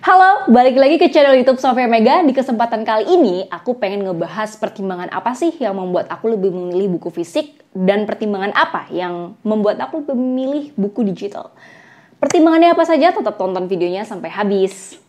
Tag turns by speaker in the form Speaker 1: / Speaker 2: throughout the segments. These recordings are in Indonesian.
Speaker 1: Halo, balik lagi ke channel YouTube Sofia Mega. Di kesempatan kali ini, aku pengen ngebahas pertimbangan apa sih yang membuat aku lebih memilih buku fisik dan pertimbangan apa yang membuat aku lebih memilih buku digital. Pertimbangannya apa saja? Tetap tonton videonya sampai habis.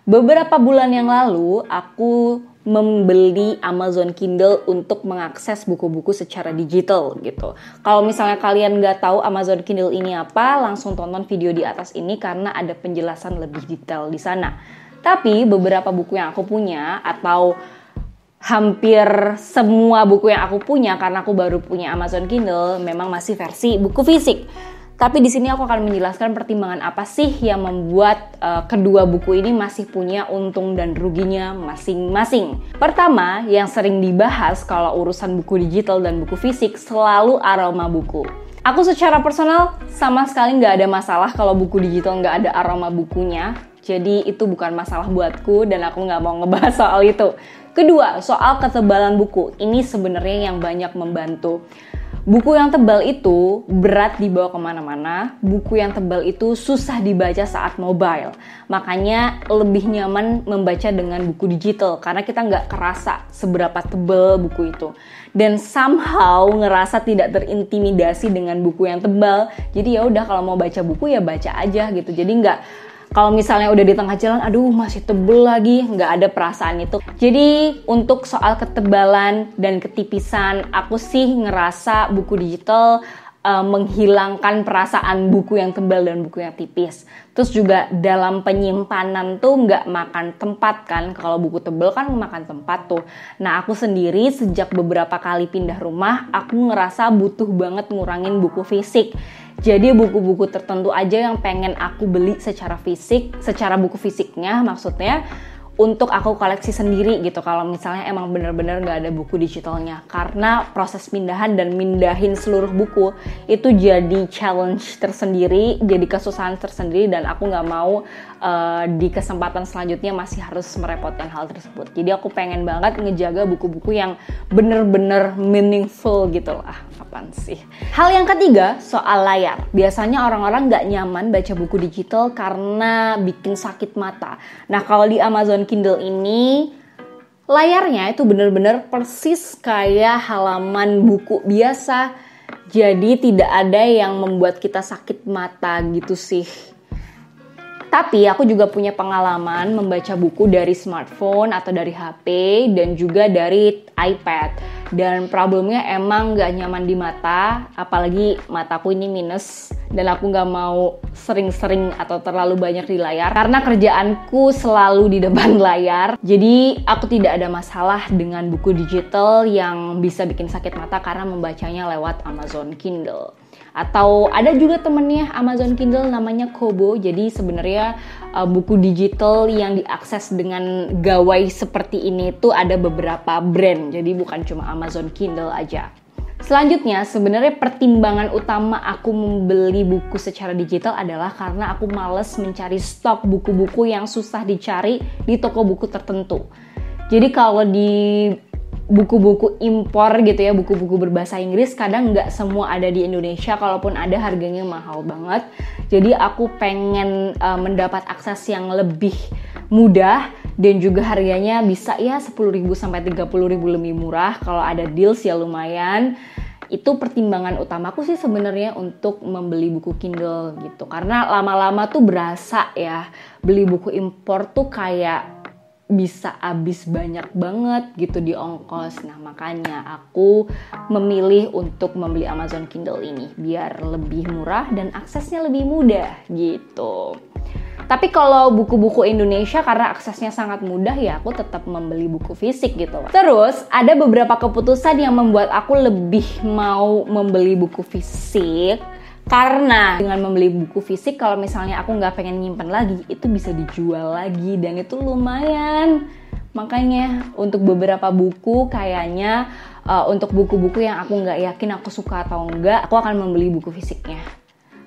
Speaker 1: Beberapa bulan yang lalu, aku membeli Amazon Kindle untuk mengakses buku-buku secara digital gitu. Kalau misalnya kalian nggak tahu Amazon Kindle ini apa, langsung tonton video di atas ini karena ada penjelasan lebih detail di sana. Tapi beberapa buku yang aku punya atau hampir semua buku yang aku punya karena aku baru punya Amazon Kindle memang masih versi buku fisik. Tapi di sini aku akan menjelaskan pertimbangan apa sih yang membuat kedua buku ini masih punya untung dan ruginya masing-masing. Pertama, yang sering dibahas kalau urusan buku digital dan buku fisik selalu aroma buku. Aku secara personal sama sekali nggak ada masalah kalau buku digital nggak ada aroma bukunya. Jadi itu bukan masalah buatku dan aku nggak mau ngebahas soal itu. Kedua, soal ketebalan buku. Ini sebenarnya yang banyak membantu. Buku yang tebal itu berat dibawa kemana-mana, buku yang tebal itu susah dibaca saat mobile. Makanya lebih nyaman membaca dengan buku digital karena kita nggak kerasa seberapa tebal buku itu. Dan somehow ngerasa tidak terintimidasi dengan buku yang tebal. Jadi ya udah kalau mau baca buku ya baca aja gitu. Jadi nggak kalau misalnya udah di tengah jalan, aduh masih tebel lagi, nggak ada perasaan itu. Jadi untuk soal ketebalan dan ketipisan, aku sih ngerasa buku digital menghilangkan perasaan buku yang tebal dan buku yang tipis. Terus juga dalam penyimpanan tuh nggak makan tempat kan. Kalau buku tebal kan makan tempat tuh. Nah aku sendiri sejak beberapa kali pindah rumah, aku ngerasa butuh banget ngurangin buku fisik. Jadi buku-buku tertentu aja yang pengen aku beli secara fisik, secara buku fisiknya maksudnya, untuk aku koleksi sendiri gitu kalau misalnya emang bener-bener gak ada buku digitalnya. Karena proses pindahan dan mindahin seluruh buku itu jadi challenge tersendiri, jadi kesusahan tersendiri dan aku gak mau di kesempatan selanjutnya masih harus merepotkan hal tersebut. Jadi aku pengen banget ngejaga buku-buku yang bener-bener meaningful gitu lah. Apaan sih? Hal yang ketiga, soal layar. Biasanya orang-orang gak nyaman baca buku digital karena bikin sakit mata. Nah kalau di Amazon Kindle ini layarnya itu benar-benar persis kayak halaman buku biasa. Jadi tidak ada yang membuat kita sakit mata gitu sih. Tapi aku juga punya pengalaman membaca buku dari smartphone atau dari HP dan juga dari iPad. Dan problemnya emang gak nyaman di mata, apalagi mataku ini minus. Dan aku gak mau sering-sering atau terlalu banyak di layar karena kerjaanku selalu di depan layar. Jadi aku tidak ada masalah dengan buku digital yang bisa bikin sakit mata karena membacanya lewat Amazon Kindle. Atau ada juga temennya Amazon Kindle namanya Kobo. Jadi sebenarnya buku digital yang diakses dengan gawai seperti ini tuh ada beberapa brand. Jadi bukan cuma Amazon Kindle aja. Selanjutnya sebenarnya pertimbangan utama aku membeli buku secara digital adalah karena aku males mencari stok buku-buku yang susah dicari di toko buku tertentu. Jadi kalau di buku-buku impor gitu ya, buku-buku berbahasa Inggris kadang nggak semua ada di Indonesia, kalaupun ada harganya mahal banget. Jadi aku pengen mendapat akses yang lebih mudah dan juga harganya bisa ya 10.000 sampai 30.000 lebih murah. Kalau ada deals ya lumayan. Itu pertimbangan utamaku sih sebenarnya untuk membeli buku Kindle gitu. Karena lama-lama tuh berasa ya beli buku impor tuh kayak bisa habis banyak banget gitu di ongkos. Nah makanya aku memilih untuk membeli Amazon Kindle ini biar lebih murah dan aksesnya lebih mudah gitu. Tapi kalau buku-buku Indonesia karena aksesnya sangat mudah ya aku tetap membeli buku fisik gitu. Terus ada beberapa keputusan yang membuat aku lebih mau membeli buku fisik. Karena dengan membeli buku fisik kalau misalnya aku nggak pengen nyimpen lagi itu bisa dijual lagi dan itu lumayan. Makanya untuk beberapa buku kayaknya untuk buku-buku yang aku nggak yakin aku suka atau enggak aku akan membeli buku fisiknya.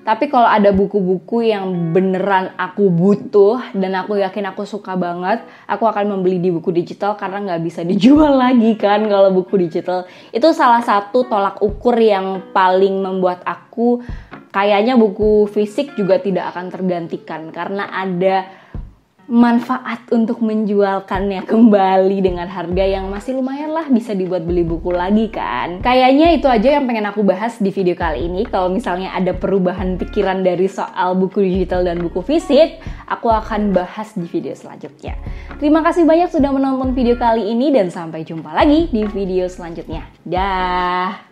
Speaker 1: Tapi kalau ada buku-buku yang beneran aku butuh dan aku yakin aku suka banget, aku akan membeli di buku digital karena nggak bisa dijual lagi kan kalau buku digital. Itu salah satu tolak ukur yang paling membuat aku kayaknya buku fisik juga tidak akan tergantikan karena ada manfaat untuk menjualkannya kembali dengan harga yang masih lumayan lah, bisa dibuat beli buku lagi kan. Kayaknya itu aja yang pengen aku bahas di video kali ini. Kalau misalnya ada perubahan pikiran dari soal buku digital dan buku fisik, aku akan bahas di video selanjutnya. Terima kasih banyak sudah menonton video kali ini dan sampai jumpa lagi di video selanjutnya. Dah.